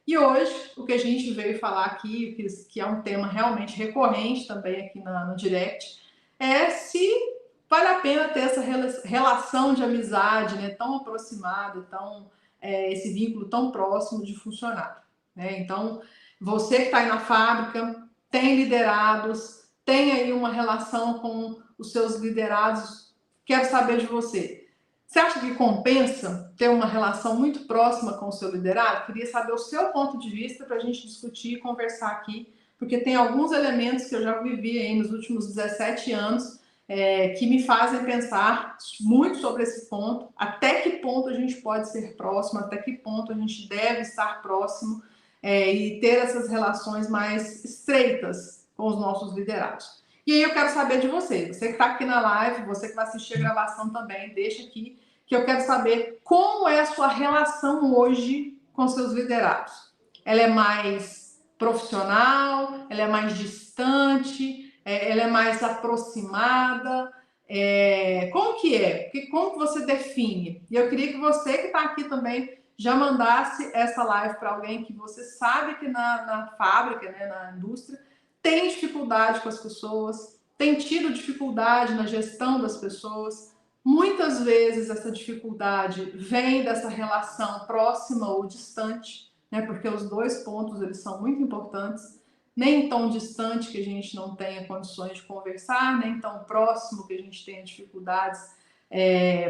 E hoje, o que a gente veio falar aqui, que é um tema realmente recorrente também aqui no Direct, é se vale a pena ter essa relação de amizade, né, tão aproximada, esse vínculo tão próximo de funcionário. Né? Então, você que está aí na fábrica, tem liderados, tem aí uma relação com os seus liderados, quero saber de você. Você acha que compensa ter uma relação muito próxima com o seu liderado? Queria saber o seu ponto de vista para a gente discutir e conversar aqui, porque tem alguns elementos que eu já vivi aí nos últimos 17 anos que me fazem pensar muito sobre esse ponto, até que ponto a gente pode ser próximo, até que ponto a gente deve estar próximo e ter essas relações mais estreitas com os nossos liderados. E aí eu quero saber de você que está aqui na live, você que vai assistir a gravação também, deixa aqui, que eu quero saber como é a sua relação hoje com seus liderados. Ela é mais profissional, ela é mais distante, ela é mais aproximada, como que é? Como que você define? E eu queria que você que está aqui também já mandasse essa live para alguém que você sabe que na fábrica, né, na indústria, tem dificuldade com as pessoas, tem tido dificuldade na gestão das pessoas. Muitas vezes essa dificuldade vem dessa relação próxima ou distante, né? Porque os dois pontos eles são muito importantes. Nem tão distante que a gente não tenha condições de conversar, nem tão próximo que a gente tenha dificuldades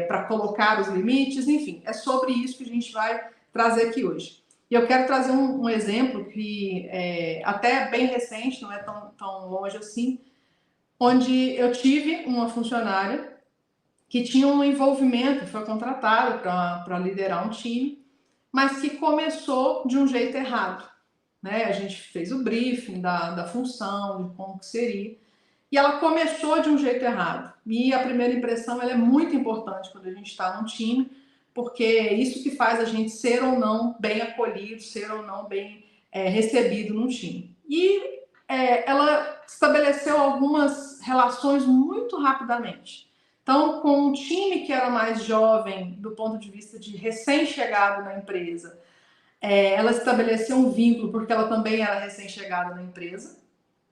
para colocar os limites. Enfim, é sobre isso que a gente vai trazer aqui hoje. E eu quero trazer um exemplo que até bem recente, não é tão longe assim, onde eu tive uma funcionária que tinha um envolvimento, foi contratada para liderar um time, mas que começou de um jeito errado. Né? A gente fez o briefing da função, de como que seria, e ela começou de um jeito errado. E a primeira impressão ela é muito importante quando a gente está num time, porque é isso que faz a gente ser ou não bem acolhido, ser ou não bem recebido num time. E ela estabeleceu algumas relações muito rapidamente. Então, com um time que era mais jovem, do ponto de vista de recém-chegado na empresa, ela estabeleceu um vínculo, porque ela também era recém-chegada na empresa,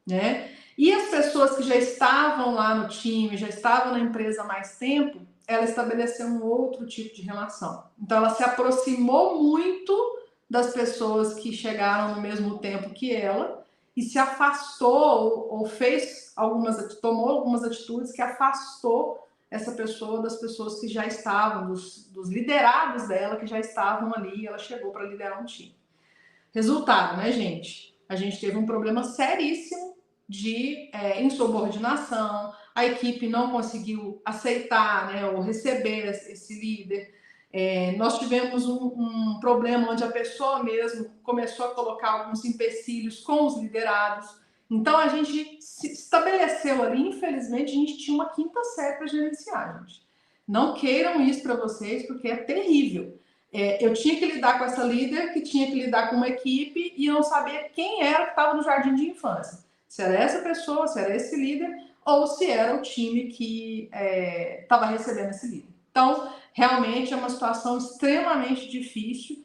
né? E as pessoas que já estavam lá no time, já estavam na empresa há mais tempo, ela estabeleceu um outro tipo de relação. Então, ela se aproximou muito das pessoas que chegaram no mesmo tempo que ela e se afastou ou tomou algumas atitudes que afastou essa pessoa das pessoas que já estavam, dos liderados dela que já estavam ali, e ela chegou para liderar um time. Resultado, né, gente? A gente teve um problema seríssimo de insubordinação, a equipe não conseguiu aceitar, né, ou receber esse líder. Nós tivemos um problema onde a pessoa mesmo começou a colocar alguns empecilhos com os liderados. Então, a gente se estabeleceu ali, infelizmente, a gente tinha uma quinta série para gerenciar, gente. Não queiram isso para vocês, porque é terrível. Eu tinha que lidar com essa líder, que tinha que lidar com uma equipe, e eu não sabia quem era que estava no jardim de infância. Se era essa pessoa, se era esse líder, ou se era o time que estava recebendo esse líder. Então, realmente é uma situação extremamente difícil,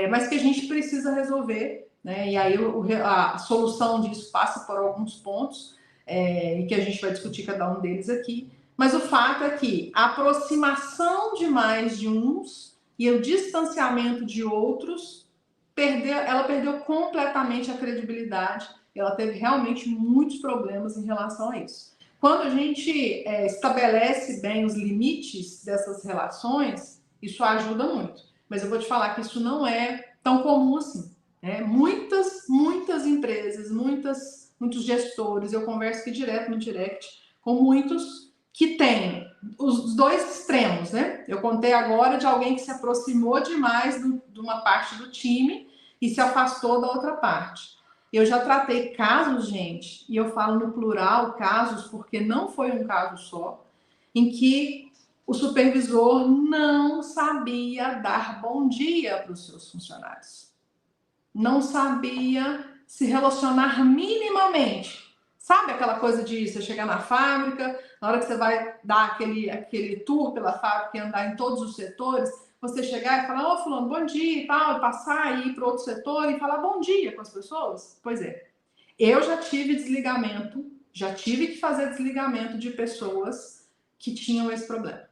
mas que a gente precisa resolver, né? E aí a solução disso passa por alguns pontos, e que a gente vai discutir cada um deles aqui. Mas o fato é que a aproximação demais de uns e o distanciamento de outros, ela perdeu completamente a credibilidade. Ela teve realmente muitos problemas em relação a isso. Quando a gente estabelece bem os limites dessas relações, isso ajuda muito. Mas eu vou te falar que isso não é tão comum assim. Né? Muitas empresas, muitos gestores, eu converso aqui direto no direct com muitos que têm os dois extremos, né? Eu contei agora de alguém que se aproximou demais de uma parte do time e se afastou da outra parte. Eu já tratei casos, gente, e eu falo no plural casos porque não foi um caso só, em que o supervisor não sabia dar bom dia para os seus funcionários. Não sabia se relacionar minimamente. Sabe aquela coisa de você chegar na fábrica, na hora que você vai dar aquele tour pela fábrica e andar em todos os setores, você chegar e falar, ô fulano, bom dia e tal, e passar e ir para outro setor e falar bom dia com as pessoas? Pois é, eu já tive desligamento, já tive que fazer desligamento de pessoas que tinham esse problema.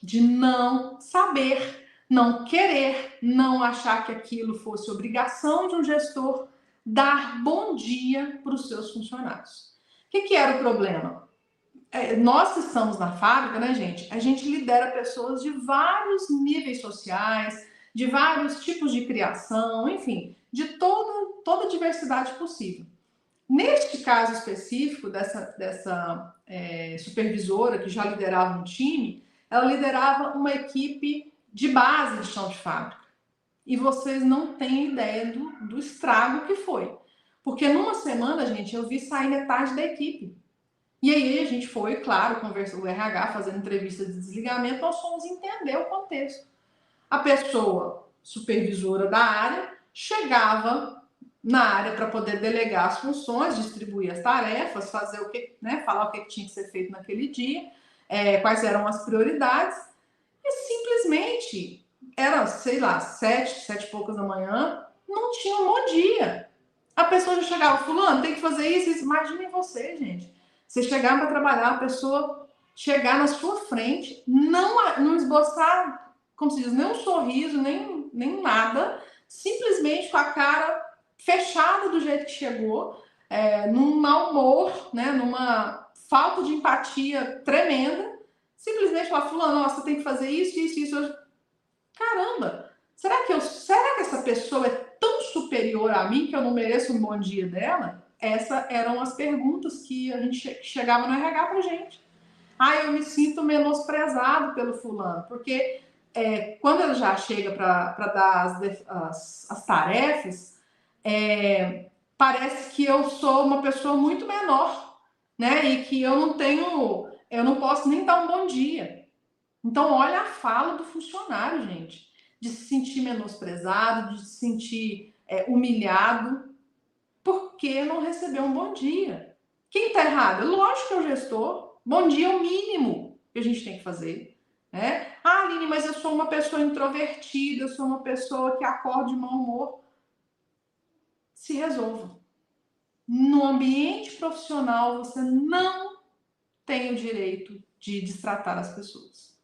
De não saber, não querer, não achar que aquilo fosse obrigação de um gestor dar bom dia para os seus funcionários. O que era o problema? Nós que estamos na fábrica, né, gente? A gente lidera pessoas de vários níveis sociais, de vários tipos de criação, enfim, de toda a diversidade possível. Neste caso específico, dessa supervisora que já liderava um time, ela liderava uma equipe de base de chão de fábrica. E vocês não têm ideia do estrago que foi. Porque numa semana, gente, eu vi sair metade da equipe. E aí a gente foi, claro, conversou o RH, fazendo entrevista de desligamento, nós fomos entender o contexto. A pessoa supervisora da área chegava na área para poder delegar as funções, distribuir as tarefas, fazer o que, né, falar o que tinha que ser feito naquele dia, quais eram as prioridades, e simplesmente era, sei lá, 7 e poucas da manhã, não tinha um bom dia. A pessoa já chegava, fulano, tem que fazer isso. Imaginem você, gente. Você chegar para trabalhar, a pessoa chegar na sua frente, não esboçar, como se diz, nem um sorriso, nem nada, simplesmente com a cara fechada do jeito que chegou, num mau humor, né, numa falta de empatia tremenda, simplesmente falar, fulano, nossa, você tem que fazer isso, isso, isso. Caramba, será que essa pessoa é tão superior a mim que eu não mereço um bom dia dela? Essas eram as perguntas que a gente chegava no RH pra gente. Eu me sinto menosprezado pelo fulano, porque quando ele já chega para dar as tarefas, parece que eu sou uma pessoa muito menor, né? E que eu não posso nem dar um bom dia. Então, olha a fala do funcionário, gente, de se sentir menosprezado, de se sentir humilhado, porque não recebeu um bom dia. Quem está errado? Lógico que é o gestor. Bom dia é o mínimo que a gente tem que fazer. Né? Aline, mas eu sou uma pessoa introvertida, eu sou uma pessoa que acorda de mau humor. Se resolva. No ambiente profissional, você não tem o direito de destratar as pessoas.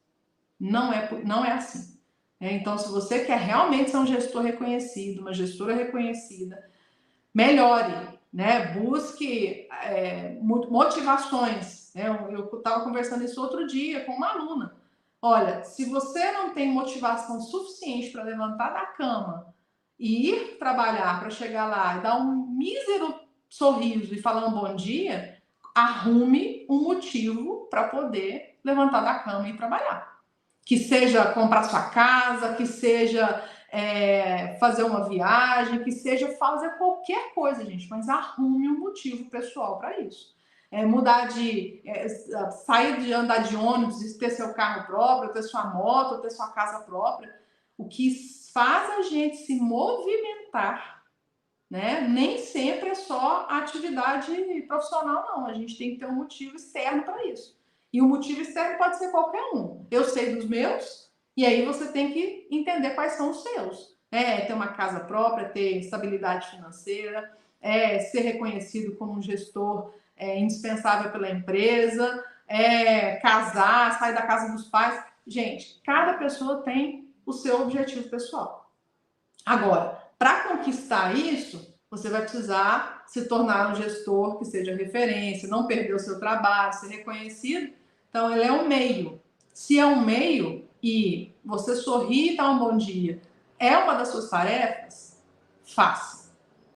Não é assim. Então, se você quer realmente ser um gestor reconhecido, uma gestora reconhecida, melhore, né? Busque motivações. Né? Eu estava conversando isso outro dia com uma aluna. Olha, se você não tem motivação suficiente para levantar da cama e ir trabalhar, para chegar lá e dar um mísero sorriso e falar um bom dia, arrume um motivo para poder levantar da cama e ir trabalhar. Que seja comprar sua casa, que seja fazer uma viagem, que seja fazer qualquer coisa, gente, mas arrume um motivo pessoal para isso. Sair de andar de ônibus, ter seu carro próprio, ter sua moto, ter sua casa própria. O que faz a gente se movimentar, né? Nem sempre é só a atividade profissional, não. A gente tem que ter um motivo externo para isso. E o motivo externo pode ser qualquer um. Eu sei dos meus, e aí você tem que entender quais são os seus. Ter uma casa própria, ter estabilidade financeira, ser reconhecido como um gestor indispensável pela empresa, casar, sair da casa dos pais. Gente, cada pessoa tem o seu objetivo pessoal. Agora, para conquistar isso, você vai precisar se tornar um gestor que seja referência, não perder o seu trabalho, ser reconhecido. Então, ele é um meio. Se é um meio e você sorrir e dar um bom dia é uma das suas tarefas, faça.